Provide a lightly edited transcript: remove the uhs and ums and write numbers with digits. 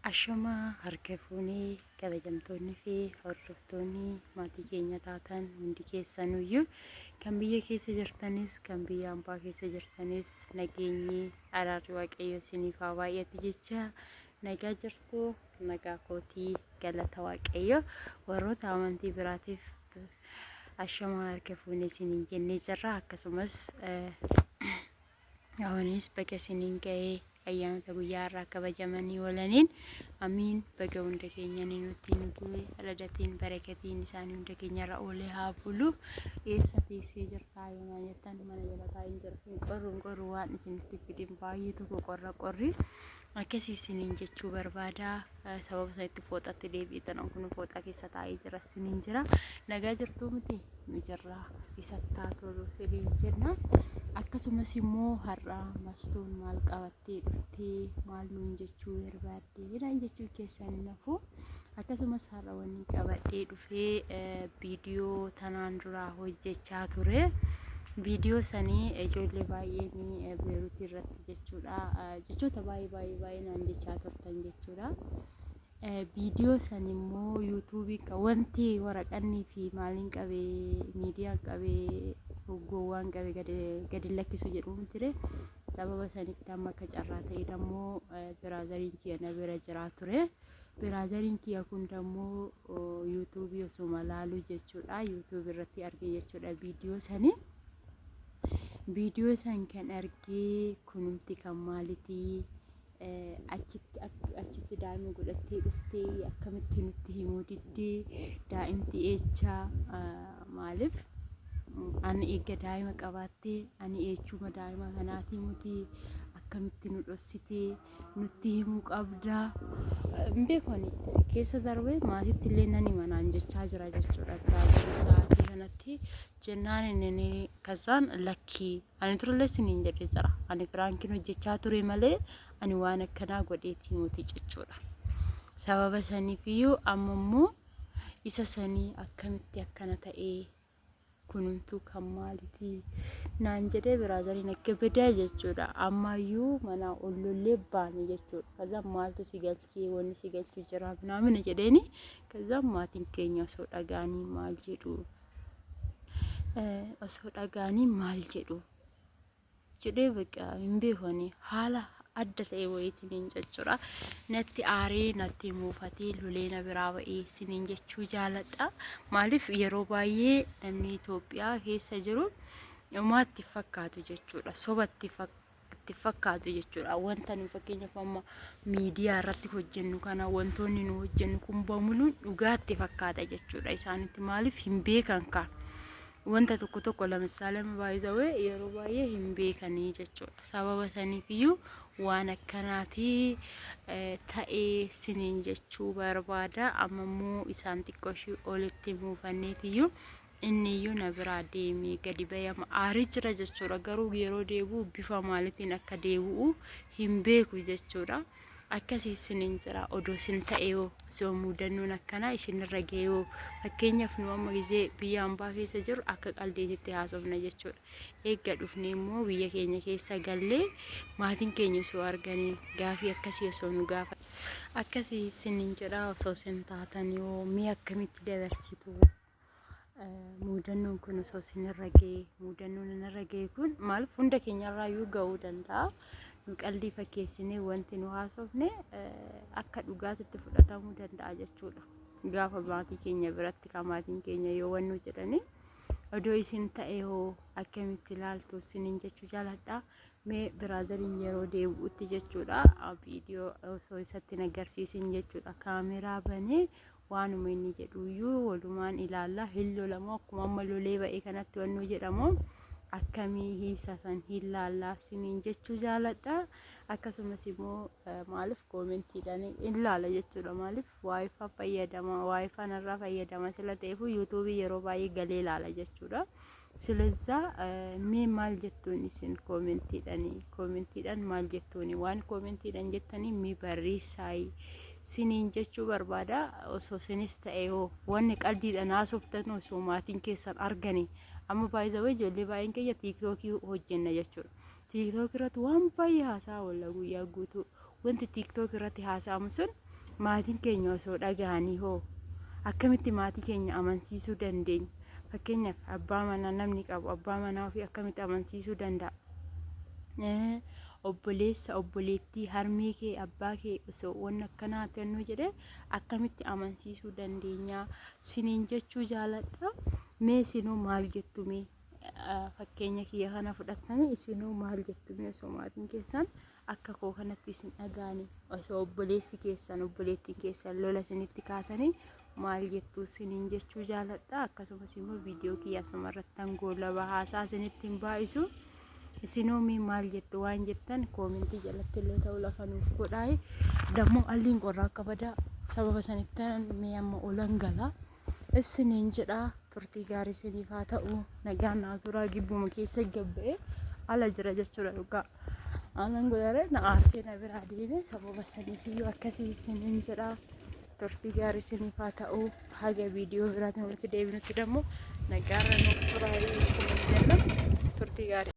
Ashama harka fuunee kabajamtoonni fi hordoftoonni maatii keenya taatan hundi keessanuyyuu kan biyya keessa jirtanis kan biyya ambaa keessa jirtanis nageenyi araarri waaqayyo isiniif haa baay'atu jecha nagaa jirtu nagaa kootii galata waaqayyo warroota amantii biraatiif ashama harka fuunee isiniin jennee jirra akkasumas awanis baga isiniin ga'ee ayyaanota guyyaa irraa kabajamanii oolaniin amiin baga hunda keenyanii nutti nugee radatiin barakatiin isaanii hunda keenyarra oolee haa bulu eessa teessee jirtaa yooma jettan mana jala taa'in jira hin qorru waan isinitti fidin baay'ee tokko qorri akkasii isiniin jechuu barbaada sababa isanitti fooxatti deebiitan kun fooxaa keessa taa'ee jira isiniin jira nagaa jirtuu miti nu jirra isa taatolu isiniin jenna akkasumas immoo har'a mastuun maal qabattee dhuftee maal nuun jechuu barbaadde jechuu keessan nafu akkasumas har'a wanni qabadhee dhufee viidiyoo tanaan dura hojjechaa ture viidiyoo sanii ijoollee baay'ee beeruutii irratti jechuudha jechoota baay'ee naan jechaa turtan jechuudha viidiyoo san immoo yuutuubii kan wanti waraqannii fi maaliin qabee miidiyaan qabee gowwaan qabee gadi lakkisu jedhuun ture sababa sanitti amma akka carraa ta'e dammoo biraazariin kiyya na bira jiraa ture biraazariin kiyya kun dammoo yuutuubii osuma laaluu jechuudha yuutuubii irratti arge jechuudha viidiyoo san kan argee kunumti kan maalitii achitti daa'ima godhattee dhuftee akkamitti nutti himuu diddee daa'imti eechaa maaliif ani eega daa'ima qabaattee ani eechuma daa'ima kanaatii muti akkamitti nu dhossitee nutti himuu qabdaa beekoni keessa darbee maatiitti illee nani manaan jechaa jira jechuudha biraazilii sa'aatii kanatti jennaan inni kasaan lakkii ani turellee siniin jedhee jira ani firaankiin hojjechaa ture malee ani waan akkanaa godheetii muti jechuudha sababa saniifiyyuu amma immoo isa sanii akkamitti akkana ta'ee kunumtuu kan maalitii naan jedhee biraazariin akka badaa jechuudha ammayyuu mana ollollee baane jechuudha kazaan maaltu si galchee wanni si galchuu jira naamina jedheeni kazaan maatiin keenya osoo dhagaanii maal jedhu jedhee baqa hin beekoni haala adda ta'e wayiitiin jechuudha natti aaree natti muufatee loleena biraa ba'ee siniin jechuu jaaladha maaliif yeroo baay'ee namni Itoophiyaa keessa jiru umaatti fakkaatu jechuudha sobatti fakkaatu jechuudha wanta nu fakkeenyaaf amma miidiyaa irratti hojjennu kana wantoonni nu hojjennu kun bamuluun dhugaatti fakkaata jechuudha isaanitti maaliif hin beekan kan wanta tokko lamisaale baay'ee yeroo baay'ee hin beekanii jechuudha sababa saniifiyyuu waan akkanaatii ta'ee siniin jechuu barbaada amma immoo isaan xiqqooshii olitti muufanneetiyyuu inniyyuu na biraa deemee gadi bayama aarii jira jechuudha garuu yeroo deebi'u bifa maalitiin akka deebi'u hin beeku jechuudha akkasii isiniin jira odoo isin ta'ee osoo muudannoon akkanaa isinirra ga'ee fakkeenyaaf nu amma gisee biyya ambaa keessa jiru akka qaldeetitti haasofna jechuudha eegga dhufne immoo biyya keenya keessa gallee maatiin keenya osoo arganii gaafii akkasii osoo nu gaafa akkasii isiniin jira osoo isin taatan yoo mi'a akkamitti dabarsitu muudannoon kun osoo isinirra ga'ee muudannoon inirra ga'ee kun maaliif hunda keenyarraa iyyuu ga'uu danda'a qalbii fakkeessinee wanti nu haasofne akka dhugaatitti fudhatamuu danda'a jechuudha gaafa maatii keenya biratti kan maatiin keenya yoo wannu jedhani odoo isin ta'e hoo akkamitti ilaaltu isiniin jechuu jaaladha mee biraazariin yeroo deebi'utti jechuudha viidiyoo osoo isatti agarsiisin jechuudha kaameraa banee waanuma inni jedhuyyuu walumaan ilaalla hin lolamoo akkuma amma lolee ba'ee kanatti wannu jedhamoo akkamii hiisasan hilaallaa siniin jechuu jaaladha akkasumas immoo maaliif koomentiidhaan ilaala jechuudha maaliif waayifaa irraa fayyadama sila ta'eef yuutuubii yeroo baay'ee galee ilaala jechuudha silazaa mee maal jettuun isin koomentiidhaan maal jettuun waan koomentiidhaan jettanii mi barreessaa siniin jechuu barbaada osoo sinis ta'e wanni qalbiidhaan haasoftan osoo maatiin keessan arganii amma baay'ee ijoollee baay'een keenya tiiktookii hojjenna jechuudha tiiktookii irratti waan baay'ee haasaa walla guyyaa guutuu wanti tiiktookii irratti haasa'amu sun maatiin keenya osoo dhaga'anii hoo akkamitti maatii keenya amansiisuu dandeenya? Fakkeenyaaf abbaa manaa namni qabu abbaa manaa ofii akkamitti amansiisuu danda'a? Obboleessa obboleettii harmee kee abbaa kee osoo waan akkanaa tennuu jedhee akkamitti amansiisuu dandeenya siniin jechuu jaaladha. Mee isinuu maal jettu? Mee fakkeenya kiyya kana fudhattanii isinuu maal jettu? Mee osoo maatiin keessan akka koo kanatti isin dhagaanii osoo obboleessi keessan obboleettiin keessan lola isinitti kaasanii maal jettu siniin jechuu jaaladha. Akkasumas immoo viidiyoo kiyya asumarratti hangoola haasaa isinitti hin baa'isu. Isinuu maal jettu? Waan jettan koomentii jalatti illee ta'uu lafa nuuf godhaa. Dammoo alliin qorraa akka badaa sababa sanittan mee amma olan gala isiniin jedha. Turtii gaarii isiniif haa ta'u. Nagaan naa turaa. Gibbuma keessa gabba'ee ala jira jechuudha dhugaa. Anan godhare na aarsee na biraa deeme sababa saniifiyyuu akkasii isiniin jedha. Turtii gaarii isiniif haa ta'u. Haga viidiyoo biraatiin walitti deebinutti dammoo nagaarra nuuf turaa isiniin jenna. Turtii gaarii.